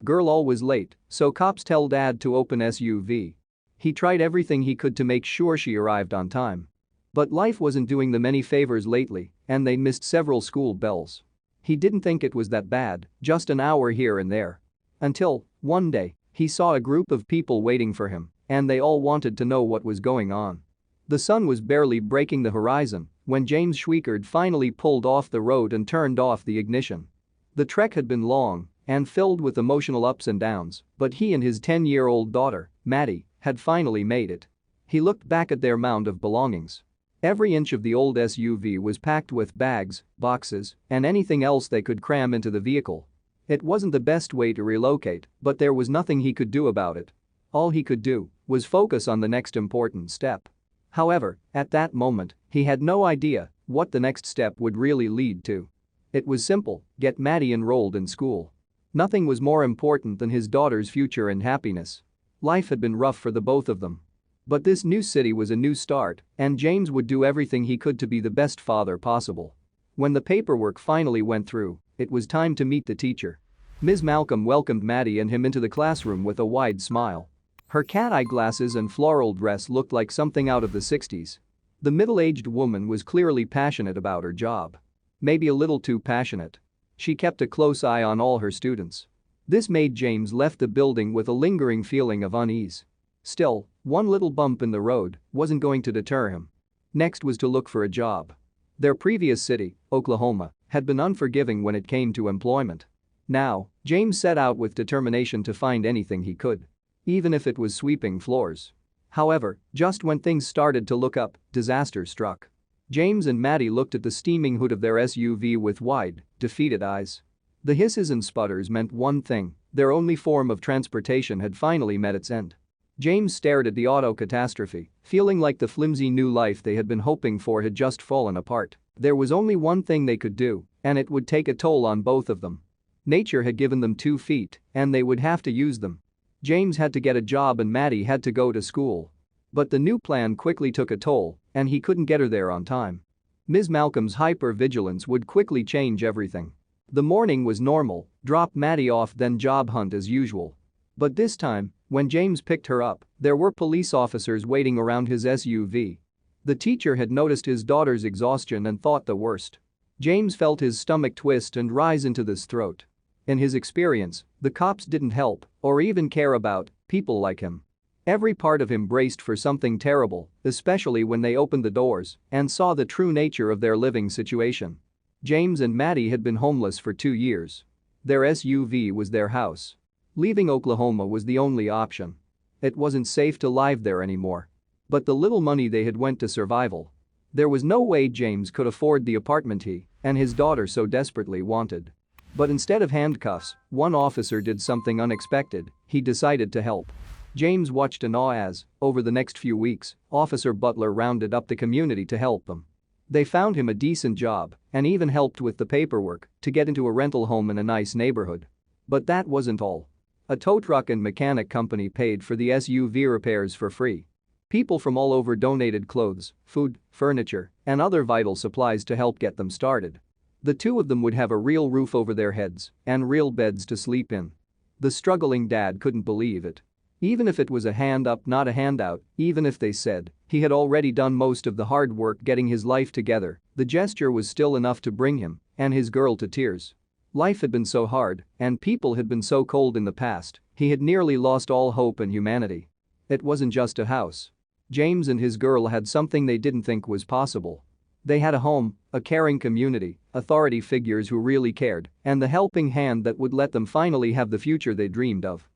Girl always late, so cops tell dad to open SUV. He tried everything he could to make sure she arrived on time. But life wasn't doing them any favors lately, and they missed several school bells. He didn't think it was that bad, just an hour here and there. Until, one day, he saw a group of people waiting for him, and they all wanted to know what was going on. The sun was barely breaking the horizon when James Schweikard finally pulled off the road and turned off the ignition. The trek had been long and filled with emotional ups and downs, but he and his 10-year-old daughter, Maddie, had finally made it. He looked back at their mound of belongings. Every inch of the old SUV was packed with bags, boxes, and anything else they could cram into the vehicle. It wasn't the best way to relocate, but there was nothing he could do about it. All he could do was focus on the next important step. However, at that moment, he had no idea what the next step would really lead to. It was simple: get Maddie enrolled in school. Nothing was more important than his daughter's future and happiness. Life had been rough for the both of them. But this new city was a new start, and James would do everything he could to be the best father possible. When the paperwork finally went through, it was time to meet the teacher. Ms. Malcolm welcomed Maddie and him into the classroom with a wide smile. Her cat-eye glasses and floral dress looked like something out of the 60s. The middle-aged woman was clearly passionate about her job. Maybe a little too passionate. She kept a close eye on all her students. This made James left the building with a lingering feeling of unease. Still, one little bump in the road wasn't going to deter him. Next was to look for a job. Their previous city, Oklahoma, had been unforgiving when it came to employment. Now, James set out with determination to find anything he could. Even if it was sweeping floors. However, just when things started to look up, disaster struck. James and Maddie looked at the steaming hood of their SUV with wide, defeated eyes. The hisses and sputters meant one thing: their only form of transportation had finally met its end. James stared at the auto catastrophe, feeling like the flimsy new life they had been hoping for had just fallen apart. There was only one thing they could do, and it would take a toll on both of them. Nature had given them 2 feet, and they would have to use them. James had to get a job and Maddie had to go to school. But the new plan quickly took a toll, and he couldn't get her there on time. Ms. Malcolm's hyper-vigilance would quickly change everything. The morning was normal: drop Maddie off, then job hunt as usual. But this time, when James picked her up, there were police officers waiting around his SUV. The teacher had noticed his daughter's exhaustion and thought the worst. James felt his stomach twist and rise into his throat. In his experience, the cops didn't help or even care about people like him. Every part of him braced for something terrible, especially when they opened the doors and saw the true nature of their living situation. James and Maddie had been homeless for 2 years. Their SUV was their house. Leaving Oklahoma was the only option. It wasn't safe to live there anymore. But the little money they had went to survival. There was no way James could afford the apartment he and his daughter so desperately wanted. But instead of handcuffs, one officer did something unexpected: he decided to help. James watched in awe as, over the next few weeks, Officer Butler rounded up the community to help them. They found him a decent job and even helped with the paperwork to get into a rental home in a nice neighborhood. But that wasn't all. A tow truck and mechanic company paid for the SUV repairs for free. People from all over donated clothes, food, furniture, and other vital supplies to help get them started. The 2 of them would have a real roof over their heads and real beds to sleep in. The struggling dad couldn't believe it. Even if it was a hand up, not a handout, even if they said he had already done most of the hard work getting his life together, the gesture was still enough to bring him and his girl to tears. Life had been so hard, and people had been so cold in the past, he had nearly lost all hope in humanity. It wasn't just a house. James and his girl had something they didn't think was possible. They had a home, a caring community, authority figures who really cared, and the helping hand that would let them finally have the future they dreamed of.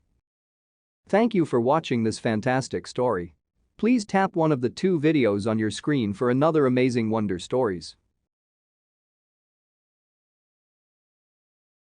Thank you for watching this fantastic story. Please tap one of the 2 videos on your screen for another amazing wonder stories.